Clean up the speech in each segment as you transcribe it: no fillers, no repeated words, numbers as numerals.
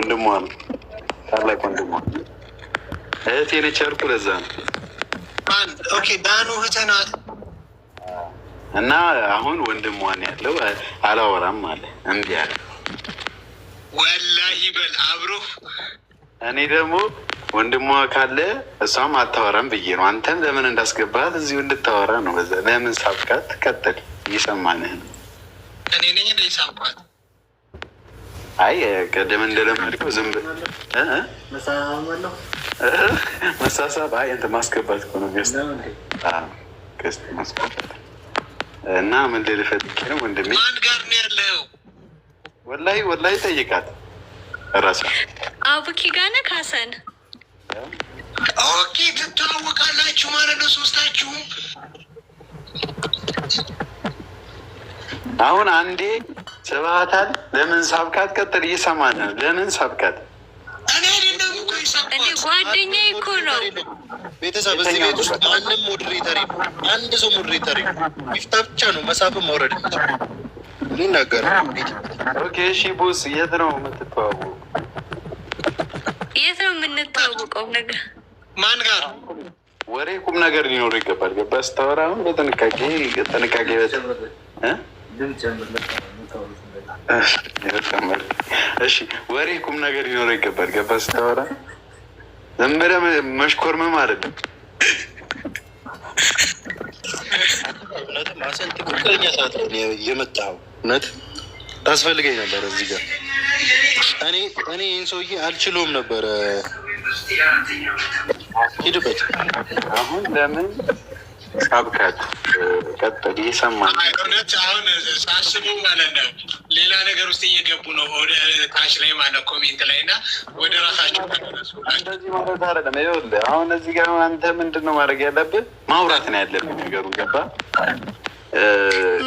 ወንድሟ ነው፣ ታላቅ ወንድሟ እህቴ ነች ያልኩ ለዛ ነው። ኦኬ ዳኑ እህትህ ናት። እና አሁን ወንድሟን ያለው አላወራም አለ እምቢ አለ። ወላሂ በል አብሮ እኔ ደግሞ ወንድሟ ካለ እሷም አታወራም ብዬ ነው። አንተም ለምን እንዳስገባት እዚሁ እንድታወራ ነው። በዛ ለምን ሳብካት? ቀጥል፣ እየሰማንህ ነው። እኔ ነኝ እንደ ሳብኳት። አይ ቀደም እንደለመድከው ዝም ብለህ መሳሳብ። አይ እንትን ማስገባት እኮ ነው ሚያስ ማስገባት እና ምን ልልህ ፈልጌ ነው ወንድሜ። ማን ጋር ነው ያለው? ወላሂ ጠይቃት እራሷ። አቡኪ ጋር ነህ ሀሰን? ኦኬ ትተዋወቃላችሁ ማለት ነው ሶስታችሁም? አሁን አንዴ ስብሀታል ለምን ሳብካት? ቀጥል፣ እየሰማን ነው። ለምን ሳብካት? እኔ አይደለም እኮ እንዴ ጓደኛዬ እኮ ነው። ቤተሰብ እዚህ ቤት ውስጥ ማንም ሞዴሬተር የለም። አንድ ሰው ሞዴሬተር የለም። ሚፍታ ብቻ ነው መሳፍም መውረድ ሊናገር። ኦኬ እሺ ቦስ፣ የት ነው የምትተዋወቁ? የት ነው የምንተዋወቀው? ነገር ማን ጋር? ወሬ ቁም ነገር ሊኖር ይገባል። ገባ ስታወራ አሁን በጥንቃቄ እሺ ወሬ ቁም ነገር ሊኖር ይገባል። ገባ ስታወራ ዝም ብለህ መሽኮርመም አይደለም። እውነትም ሀሰን ትክክለኛ ሰዓት ነው የመጣኸው። እውነት ታስፈልገኝ ነበር እዚህ ጋር። እኔ ይህን ሰውዬ አልችለውም ነበረ። ሂድበት። አሁን ለምን ሳብካት? ቀጥል፣ እየሰማን እውነት አሁን ሳስበው ማለት ነው ሌላ ነገር ውስጥ እየገቡ ነው ወደ ታች ላይ ማለት ኮሜንት ላይ እና ወደ ራሳቸው እንደዚህ ማለት አይደለም። ይኸውልህ አሁን እዚህ ጋር አንተ ምንድን ነው ማድረግ ያለብህ? ማውራት ነው ያለብህ ነገሩ። ገባ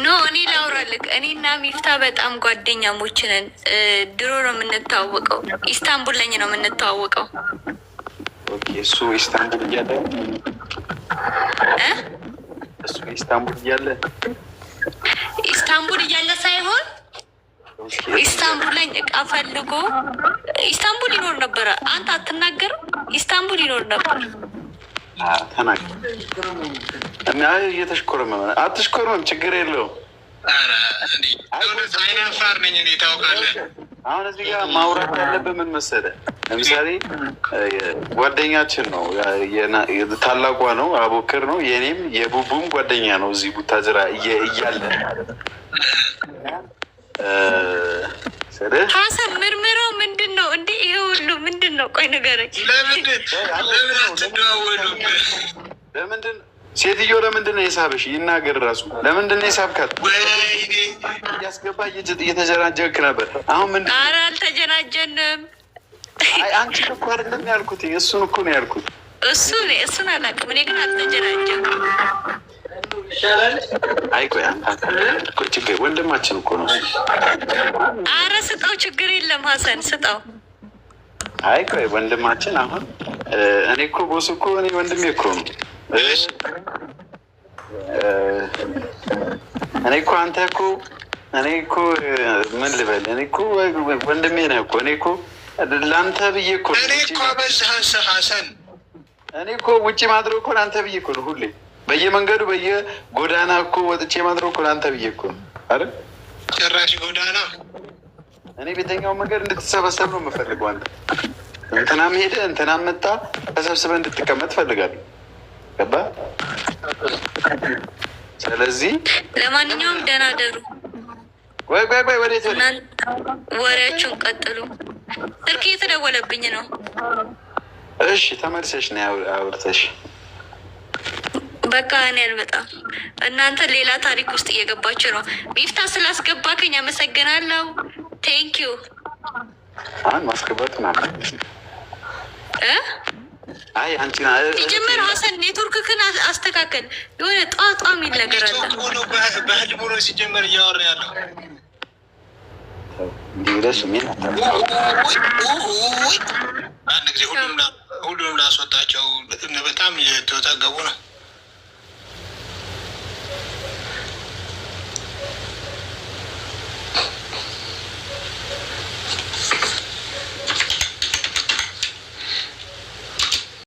ኖ እኔ ላውራልክ። እኔና ሚፍታ በጣም ጓደኛሞች ነን። ድሮ ነው የምንተዋወቀው። ኢስታንቡል ላይ ነው የምንተዋወቀው። እሱ ኢስታንቡል እያለ ኢስታንቡል እያለ ሳይሆን ኢስታንቡል ላይ እቃ ፈልጎ ኢስታንቡል ይኖር ነበረ። አንተ አትናገርም? ኢስታንቡል ይኖር ነበር። ተናገር። እየተሽኮረመመ አትሽኮረመም፣ ችግር የለውም። አይናፋር ነኝ እኔ ታውቃለህ። አሁን እዚህ ጋር ማውራት ያለብህ ምን መሰለህ? ለምሳሌ ጓደኛችን ነው፣ ታላቋ ነው፣ አቦክር ነው፣ የኔም የቡቡም ጓደኛ ነው። እዚህ ቡታጅራ እያለ ሀሰን ምርምራው ምንድን ነው እንዴ? ይሄ ሁሉ ምንድን ነው? ቆይ ንገረኝ። ለምንድን ሴትዮ ለምንድን ነው የሳበሽ? ይናገር ራሱ። ለምንድን ነው የሳብካት? እያስገባ እየተጀናጀንክ ነበር። አሁን ምንድን ነው? ኧረ አልተጀናጀንም። አንቺ እኮ አይደለም ያልኩት፣ እሱን እኮ ነው ያልኩት። እሱን አላውቅም። እኔ ግን አልተጀናጀንም። አይ ቆይ ችግር ወንድማችን እኮ ነው። ኧረ ስጠው፣ ችግር የለም ሀሰን ስጠው። አይ ቆይ ወንድማችን አሁን እኔ እኮ ቦስ እኮ እኔ ወንድሜ እኮ ነው። እኔ እኮ አንተ እኮ እኔ እኮ ምን ልበል? እኔ እኮ ወንድሜ ነህ እኮ። እኔ እኮ ለአንተ ብዬ እኮ እኔ እኮ በዛህ ሀሰን እኔ እኮ ውጭ ማድረግ እኮ ለአንተ ብዬ እኮ ነው። ሁሌ በየመንገዱ በየጎዳና እኮ ወጥቼ ማድረግ እኮ ለአንተ ብዬ እኮ ነው አይደል? ጭራሽ ጎዳና እኔ ቤተኛው መንገድ እንድትሰበሰብ ነው የምፈልገው። አንተ እንትናም ሄደ እንትናም መጣ ተሰብስበህ እንድትቀመጥ ፈልጋለሁ። ገባ? ስለዚህ ለማንኛውም ደህና ደሩ። ቆይ ወዴት ወሬያችሁን ቀጥሉ። ስልክ እየተደወለብኝ ነው። እሺ ተመልሰሽ ነው አውርተሽ። በቃ እኔ አልመጣም። እናንተ ሌላ ታሪክ ውስጥ እየገባችሁ ነው። ሚፍታ ስላስገባከኝ አመሰግናለሁ። ቴንኪዩ። አሁን ማስገባቱ ናት። አይ አንቺ ሲጀመር ሀሰን ኔትወርክህን አስተካከል። የሆነ ጧጧ የሚል ነገር አለ። በህልሙ ነው ሲጀመር እያወራ ያለው። እንዲህ ብለሽ ምን አንድ ጊዜ ሁሉም ላስወጣቸው በጣም እየተወዛገቡ ነው።